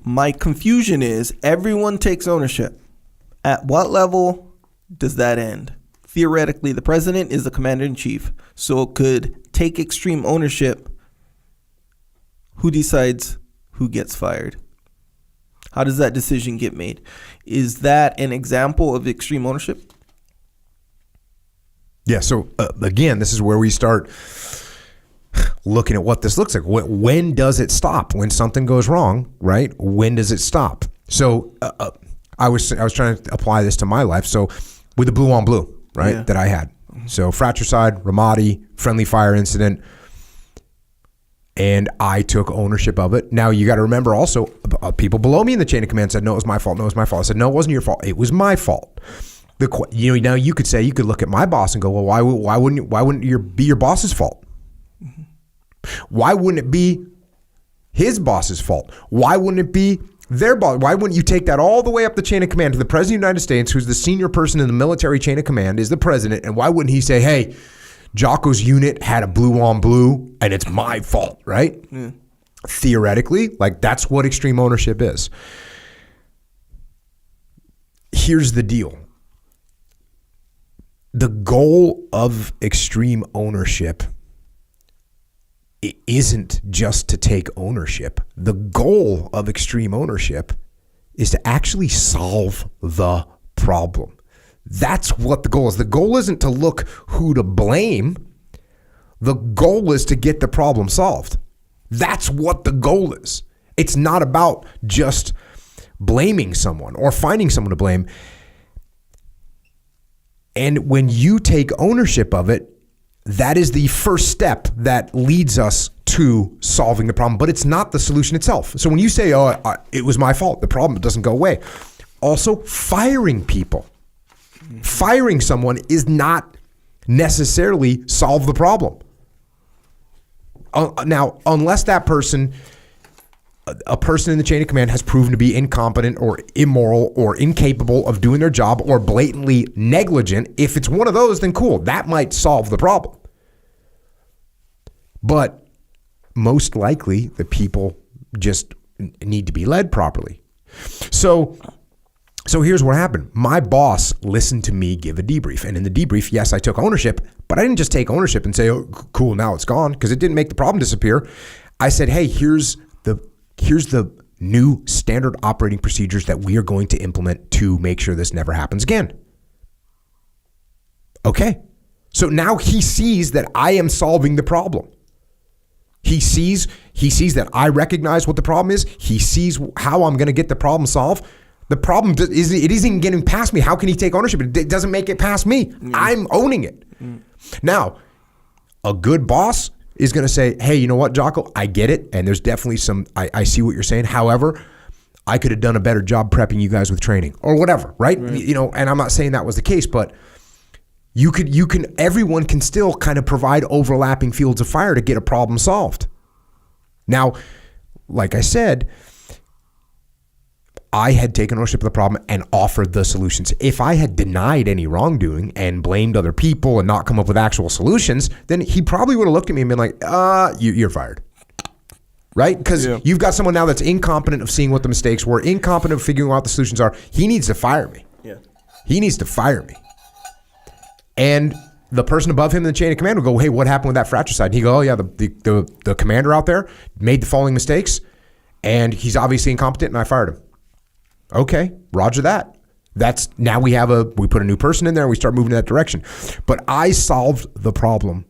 My confusion is everyone takes ownership. At what level does that end? Theoretically, the president is the commander-in-chief, so it could take extreme ownership. Who decides who gets fired? How does that decision get made? Is that an example of extreme ownership? Yeah, so again, this is where we start looking at what this looks like. When does it stop? When something goes wrong, right? When does it stop? So I was trying to apply this to my life. So with the blue on blue, right, that I had. So fratricide, Ramadi, friendly fire incident, and I took ownership of it. Now you got to remember also, people below me in the chain of command said, no, it was my fault. No, it was my fault. I said, no, it wasn't your fault. It was my fault. Now you could look at my boss and go, well, why wouldn't it be your boss's fault? Why wouldn't it be his boss's fault? Why wouldn't it be their boss? Why wouldn't you take that all the way up the chain of command to the president of the United States, who's the senior person in the military chain of command, is the president, and why wouldn't he say, hey, Jocko's unit had a blue on blue and it's my fault, right? Theoretically, like that's what extreme ownership is. Here's the deal. The goal of extreme ownership isn't just to take ownership. The goal of extreme ownership is to actually solve the problem. That's what the goal is. The goal isn't to look who to blame. The goal is to get the problem solved. That's what the goal is. It's not about just blaming someone or finding someone to blame. And when you take ownership of it, that is the first step that leads us to solving the problem, but it's not the solution itself. So when you say, it was my fault, the problem doesn't go away. Also, firing people. Firing someone is not necessarily solve the problem. Now, unless that person, a person in the chain of command has proven to be incompetent or immoral or incapable of doing their job or blatantly negligent, if it's one of those, then cool, that might solve the problem. But most likely, the people just need to be led properly. So here's what happened. My boss listened to me give a debrief. And in the debrief, yes, I took ownership, but I didn't just take ownership and say, oh, cool, now it's gone, because it didn't make the problem disappear. I said, hey, here's the new standard operating procedures that we are going to implement to make sure this never happens again. Okay. So now he sees that I am solving the problem. He sees that I recognize what the problem is. He sees how I'm going to get the problem solved. The problem isn't getting past me. How can he take ownership? It doesn't make it past me. I'm owning it. Now, a good boss is going to say, hey, you know what, Jocko, I get it. And there's definitely I see what you're saying. However, I could have done a better job prepping you guys with training or whatever, right? And I'm not saying that was the case, but everyone can still kind of provide overlapping fields of fire to get a problem solved. Now, like I said, I had taken ownership of the problem and offered the solutions. If I had denied any wrongdoing and blamed other people and not come up with actual solutions, then he probably would have looked at me and been like, you're fired. Right? Because you've got someone now that's incompetent of seeing what the mistakes were, incompetent of figuring out what the solutions are. He needs to fire me. He needs to fire me. And the person above him in the chain of command will go, hey, what happened with that fratricide? And he go, oh yeah, the commander out there made the following mistakes and he's obviously incompetent and I fired him. Okay, roger that. That's now we put a new person in there and we start moving in that direction. But I solved the problem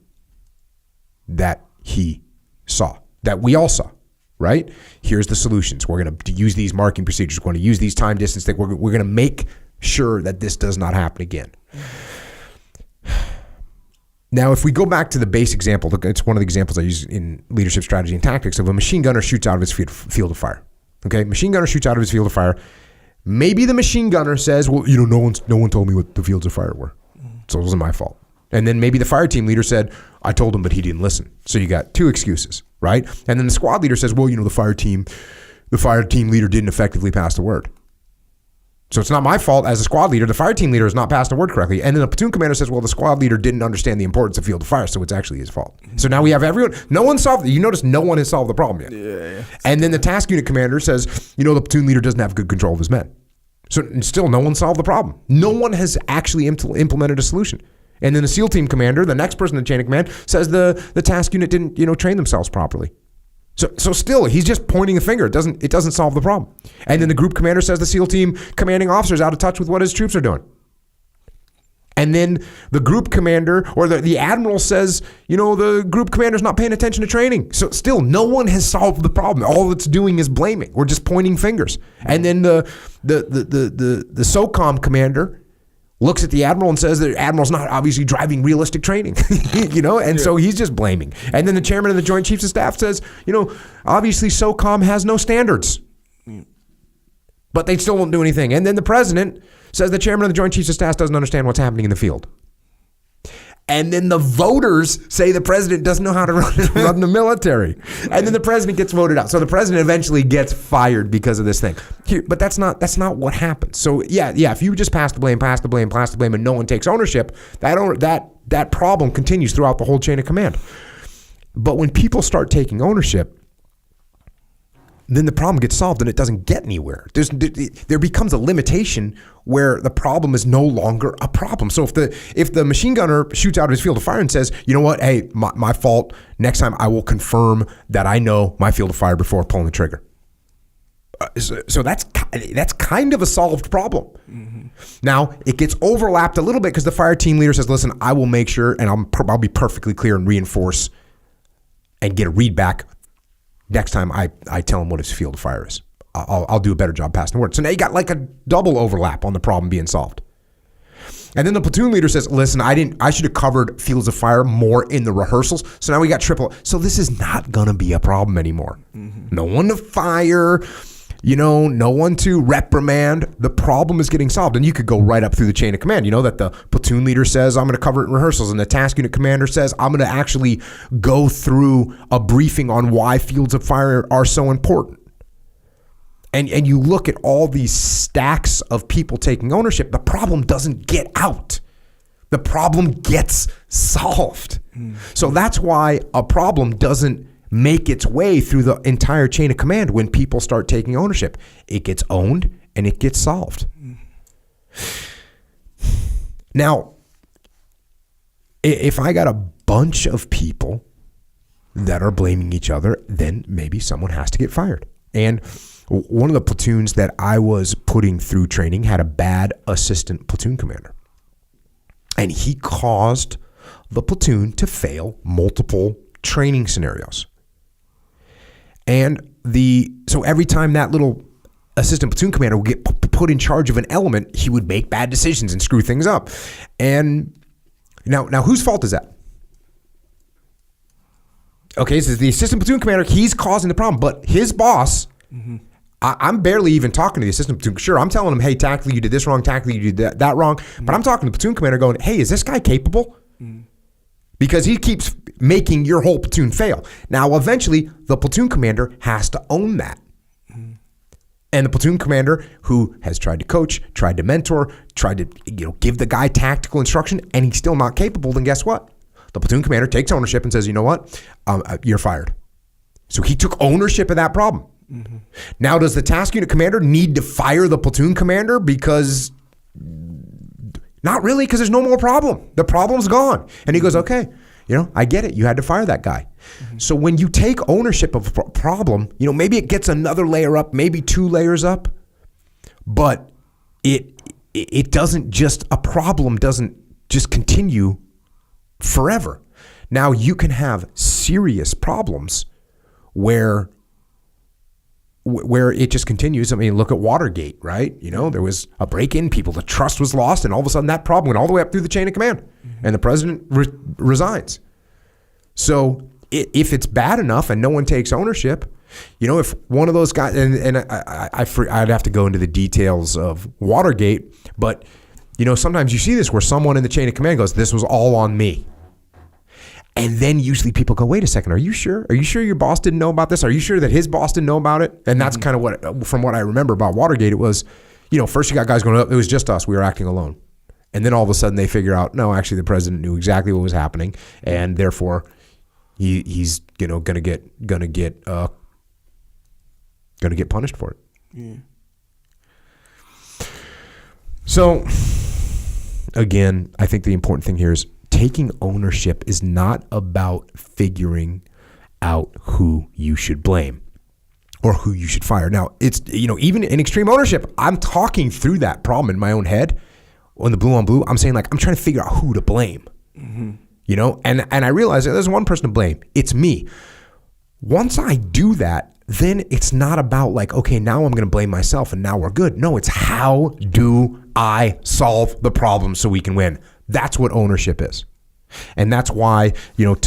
that he saw, that we all saw, right? Here's the solutions. We're going to use these marking procedures. We're going to use these time distance things. We're going to make sure that this does not happen again. Now, if we go back to the base example, it's one of the examples I use in leadership strategy and tactics of a machine gunner shoots out of his field of fire. Okay, machine gunner shoots out of his field of fire. Maybe the machine gunner says, well, no one told me what the fields of fire were, so it wasn't my fault. And then maybe the fire team leader said, I told him, but he didn't listen. So you got two excuses, right? And then the squad leader says, well, the fire team leader didn't effectively pass the word. So it's not my fault as a squad leader. The fire team leader has not passed the word correctly. And then the platoon commander says, well, the squad leader didn't understand the importance of field of fire, so it's actually his fault. So now we have everyone. No one solved it. You notice no one has solved the problem yet. Yeah. And then the task unit commander says, the platoon leader doesn't have good control of his men. So still no one solved the problem. No one has actually implemented a solution. And then the SEAL team commander, the next person in the chain of command, says the task unit didn't, train themselves properly. So still, he's just pointing a finger. It doesn't solve the problem. And then the group commander says the SEAL team commanding officer is out of touch with what his troops are doing. And then the group commander or the admiral says, the group commander's not paying attention to training. So still, no one has solved the problem. All it's doing is blaming. We're just pointing fingers. And then the SOCOM commander looks at the admiral and says the admiral's not obviously driving realistic training, and so he's just blaming. And then the chairman of the Joint Chiefs of Staff says, obviously SOCOM has no standards, but they still won't do anything. And then the president says the chairman of the Joint Chiefs of Staff doesn't understand what's happening in the field. And then the voters say the president doesn't know how to run the military. And then the president gets voted out. So the president eventually gets fired because of this thing. But that's not what happens. So yeah, if you just pass the blame, and no one takes ownership, that problem continues throughout the whole chain of command. But when people start taking ownership, then the problem gets solved and it doesn't get anywhere. There becomes a limitation where the problem is no longer a problem. So if the machine gunner shoots out of his field of fire and says, you know what, hey, my fault, next time I will confirm that I know my field of fire before pulling the trigger. So that's kind of a solved problem. Mm-hmm. Now, it gets overlapped a little bit because the fire team leader says, listen, I will make sure and I'll be perfectly clear and reinforce and get a read back next time I tell him what his field of fire is. I'll do a better job passing the word. So now you got like a double overlap on the problem being solved. And then the platoon leader says, listen, I should have covered fields of fire more in the rehearsals. So now we got triple. So this is not going to be a problem anymore. Mm-hmm. No one to fire, no one to reprimand. The problem is getting solved. And you could go right up through the chain of command. That the platoon leader says, I'm going to cover it in rehearsals. And the task unit commander says, I'm going to actually go through a briefing on why fields of fire are so important. And you look at all these stacks of people taking ownership, the problem doesn't get out. The problem gets solved. Mm. So that's why a problem doesn't make its way through the entire chain of command when people start taking ownership. It gets owned and it gets solved. Mm. Now, if I got a bunch of people that are blaming each other, then maybe someone has to get fired. And one of the platoons that I was putting through training had a bad assistant platoon commander. And he caused the platoon to fail multiple training scenarios. And so every time that little assistant platoon commander would get put in charge of an element, he would make bad decisions and screw things up. And now whose fault is that? Okay, so the assistant platoon commander, he's causing the problem, but his boss, mm-hmm. I'm barely even talking to the assistant platoon. Sure, I'm telling him, hey, tactically you did this wrong, tactically you did that wrong. Mm-hmm. But I'm talking to the platoon commander going, hey, is this guy capable? Mm-hmm. Because he keeps making your whole platoon fail. Now, eventually, the platoon commander has to own that. Mm-hmm. And the platoon commander who has tried to coach, tried to mentor, tried to give the guy tactical instruction, and he's still not capable, then guess what? The platoon commander takes ownership and says, you know what? You're fired. So he took ownership of that problem. Mm-hmm. Now, does the task unit commander need to fire the platoon commander? Because not really, because there's no more problem. The problem's gone. And he goes, okay, I get it. You had to fire that guy. Mm-hmm. So when you take ownership of a problem, maybe it gets another layer up, maybe 2 layers up, but it doesn't just, a problem doesn't just continue forever. Now you can have serious problems where it just continues. I mean, look at Watergate, right? There was a break-in, the trust was lost, and all of a sudden that problem went all the way up through the chain of command, mm-hmm. and the president resigns. So if it's bad enough and no one takes ownership, if one of those guys, and I'd have to go into the details of Watergate, but sometimes you see this where someone in the chain of command goes, this was all on me. And then usually people go, wait a second, are you sure? Are you sure your boss didn't know about this? Are you sure that his boss didn't know about it? And that's kind of from what I remember about Watergate, it was, first you got guys going, it was just us. We were acting alone. And then all of a sudden they figure out, no, actually the president knew exactly what was happening, and therefore he's gonna get punished for it. Yeah. So again, I think the important thing here is taking ownership is not about figuring out who you should blame or who you should fire. Now, it's, even in extreme ownership, I'm talking through that problem in my own head. On the blue on blue, I'm saying, like, I'm trying to figure out who to blame. And I realize that there's one person to blame. It's me. Once I do that, then it's not about like, okay, now I'm going to blame myself and now we're good. No, it's how do I solve the problem so we can win? That's what ownership is. And that's why,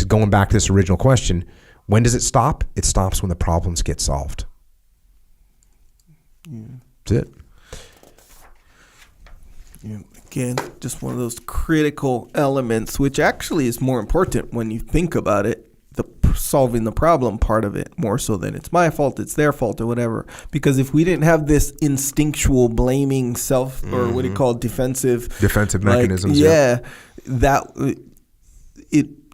going back to this original question, when does it stop? It stops when the problems get solved. That's it. Again, just one of those critical elements, which actually is more important when you think about it, the solving the problem part of it, more so than it's my fault, it's their fault, or whatever. Because if we didn't have this instinctual blaming self, or what do you call it, defensive mechanisms, that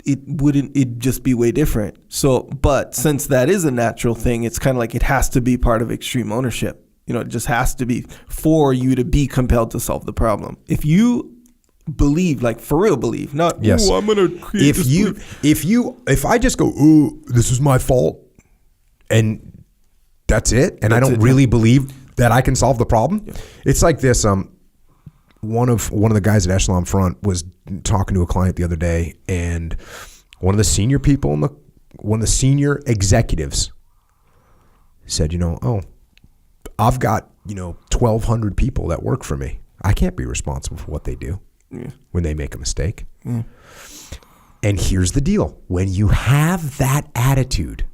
it'd just be way different. So, but since that is a natural thing, it's kind of like it has to be part of extreme ownership. It just has to be for you to be compelled to solve the problem. If you believe, like for real believe, not, yes. I'm going to create if I just go, ooh, this is my fault, and that's it, and I don't really believe that I can solve the problem. Yeah. It's like this. One of the guys at Echelon Front was talking to a client the other day, and one of the senior people one of the senior executives said, I've got 1,200 people that work for me. I can't be responsible for what they do when they make a mistake. And here's the deal: when you have that attitude,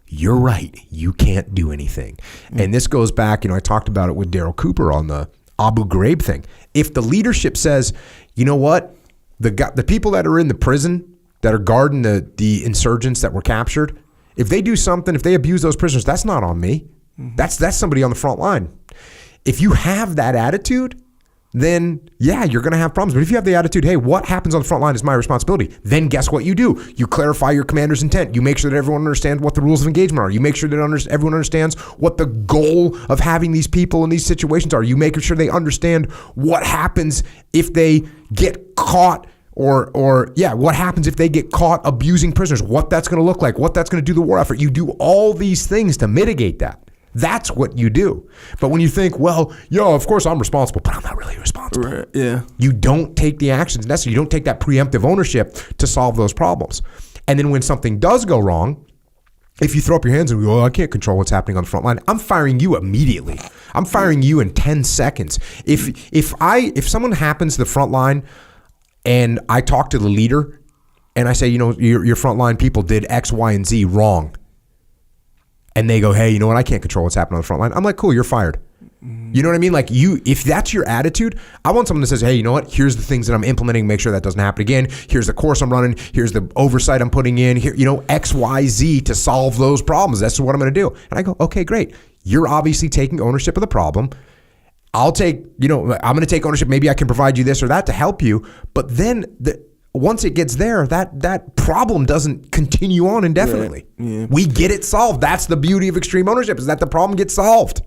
you're right. You can't do anything. And this goes back. I talked about it with Daryl Cooper on the Abu Ghraib thing. If the leadership says, you know what, the people that are in the prison that are guarding the insurgents that were captured, if they do something, if they abuse those prisoners, that's not on me. That's somebody on the front line. If you have that attitude, then you're going to have problems. But if you have the attitude, hey, what happens on the front line is my responsibility, then guess what you do? You clarify your commander's intent. You make sure that everyone understands what the rules of engagement are. You make sure that everyone understands what the goal of having these people in these situations are. You make sure they understand what happens if they get caught or what happens if they get caught abusing prisoners, what that's going to look like, what that's going to do to the war effort. You do all these things to mitigate that. That's what you do. But when you think, well, of course I'm responsible, but I'm not really responsible. Right, yeah. You don't take the actions necessary. You don't take that preemptive ownership to solve those problems. And then when something does go wrong, if you throw up your hands and go, I can't control what's happening on the front line, I'm firing you immediately. I'm firing you in 10 seconds. If someone happens to the front line and I talk to the leader and I say, your front line people did X, Y, and Z wrong, and they go, hey, you know what? I can't control what's happening on the front line. I'm like, cool, you're fired. You know what I mean? Like if that's your attitude, I want someone that says, hey, you know what? Here's the things that I'm implementing. Make sure that doesn't happen again. Here's the course I'm running. Here's the oversight I'm putting in here, X, Y, Z to solve those problems. That's what I'm going to do. And I go, okay, great. You're obviously taking ownership of the problem. I'll take, I'm going to take ownership. Maybe I can provide you this or that to help you. But then once it gets there, that problem doesn't continue on indefinitely. Right. Yeah. We get it solved. That's the beauty of extreme ownership, is that the problem gets solved.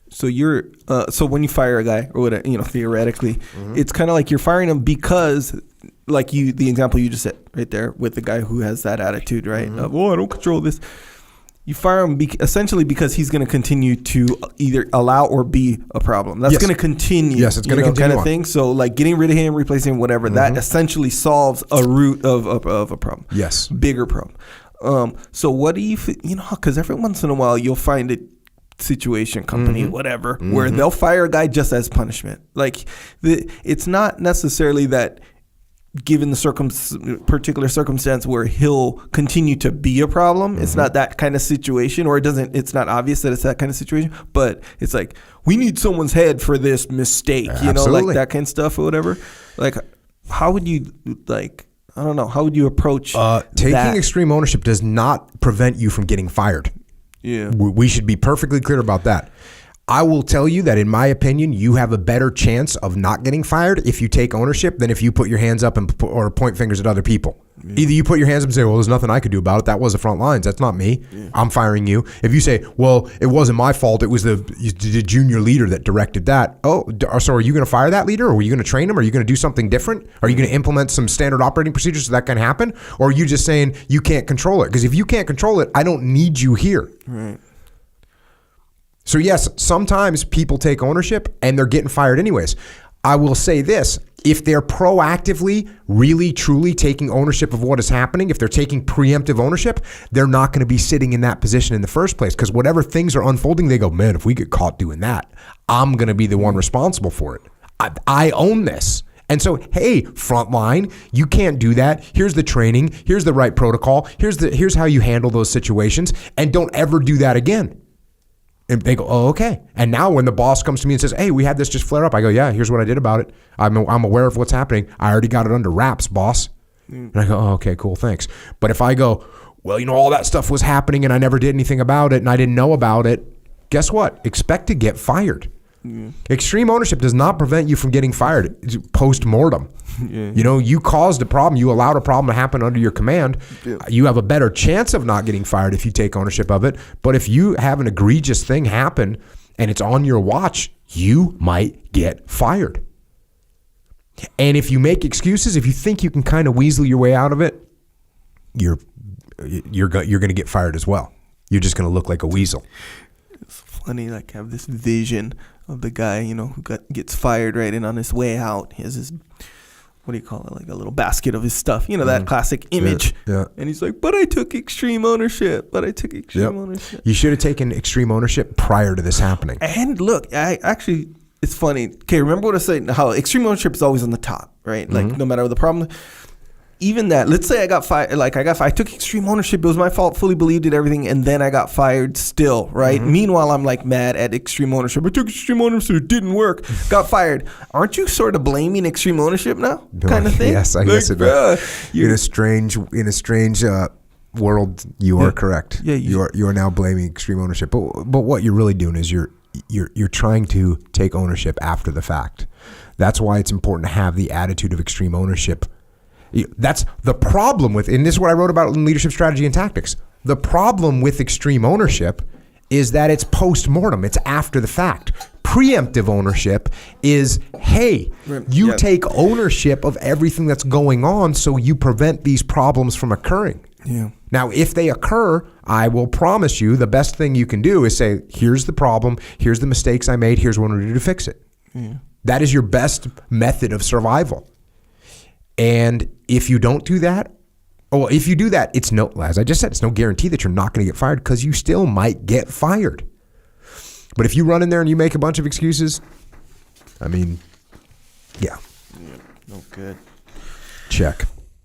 So so when you fire a guy or whatever, theoretically, it's kind of like you're firing him because, like the example you just said right there with the guy who has that attitude, right? I don't control this. You fire him essentially because he's going to continue to either allow or be a problem. That's going to continue. Yes, it's going to continue kind of thing. So like getting rid of him, replacing him, whatever, that essentially solves a root of a problem. Yes. Bigger problem. So what do you, because every once in a while you'll find a situation, company, whatever, where they'll fire a guy just as punishment. Like it's not necessarily that given the particular circumstance where he'll continue to be a problem. It's not that kind of situation, or it's not obvious that it's that kind of situation, but it's like, we need someone's head for this mistake, Absolutely. like that kind of stuff or whatever. Like, how would you, I don't know, how would you approach taking that? extreme ownership does not prevent you from getting fired. Yeah. We should be perfectly clear about that. I will tell you that in my opinion, you have a better chance of not getting fired if you take ownership than if you put your hands up or point fingers at other people. Yeah. Either you put your hands up and say, well, there's nothing I could do about it. That was the front lines. That's not me. Yeah. I'm firing you. If you say, well, it wasn't my fault. It was the junior leader that directed that. Oh, so are you going to fire that leader? Or are you going to train him? Are you going to do something different? Are you going to implement some standard operating procedures so that can happen? Or are you just saying you can't control it? Because if you can't control it, I don't need you here. Right. So yes, sometimes people take ownership and they're getting fired anyways. I will say this, if they're proactively, really, truly taking ownership of what is happening, if they're taking preemptive ownership, they're not going to be sitting in that position in the first place, because whatever things are unfolding, they go, man, if we get caught doing that, I'm going to be the one responsible for it. I own this. And so, hey, frontline, you can't do that. Here's the training. Here's the right protocol. Here's how you handle those situations, and don't ever do that again. And they go, oh, okay. And now when the boss comes to me and says, hey, we had this just flare up, I go, yeah, here's what I did about it. I'm aware of what's happening. I already got it under wraps, boss. And I go, oh, okay, cool, thanks. But if I go, well, all that stuff was happening and I never did anything about it and I didn't know about it, guess what? Expect to get fired. Extreme ownership does not prevent you from getting fired post-mortem. You caused a problem. You allowed a problem to happen under your command. You have a better chance of not getting fired if you take ownership of it. But if you have an egregious thing happen and it's on your watch, you might get fired. And if you make excuses, if you think you can kind of weasel your way out of it, you're going to get fired as well. You're just going to look like a weasel. It's funny, like I have this vision of the guy, who gets fired, right? And on his way out, he has this, what do you call it? Like a little basket of his stuff, that classic image. Yeah. And he's like, but I took extreme ownership. Ownership. You should have taken extreme ownership prior to this happening. And look, it's funny. Okay, remember what I said, how extreme ownership is always on the top, right? Like no matter what the problem, even that, let's say I got fired, I took extreme ownership, it was my fault, fully believed it, everything, and then I got fired still, right? Meanwhile, I'm like mad at extreme ownership. I took extreme ownership, it didn't work, got fired. Aren't you sort of blaming extreme ownership now? Kind of thing? Yes, I guess it is. In a strange world, you are correct. Yeah, you are now blaming extreme ownership. But what you're really doing is you're trying to take ownership after the fact. That's why it's important to have the attitude of extreme ownership. That's the problem with, and this is what I wrote about in Leadership Strategy and Tactics. The problem with extreme ownership is that it's post-mortem. It's after the fact. Preemptive ownership is, hey, you take ownership of everything that's going on so you prevent these problems from occurring. Yeah. Now, if they occur, I will promise you the best thing you can do is say, here's the problem, here's the mistakes I made, here's what I'm going to do to fix it. Yeah. That is your best method of survival. And if you don't do that, if you do that, as I just said, it's no guarantee that you're not going to get fired, because you still might get fired. But if you run in there and you make a bunch of excuses, yeah. No good. Check.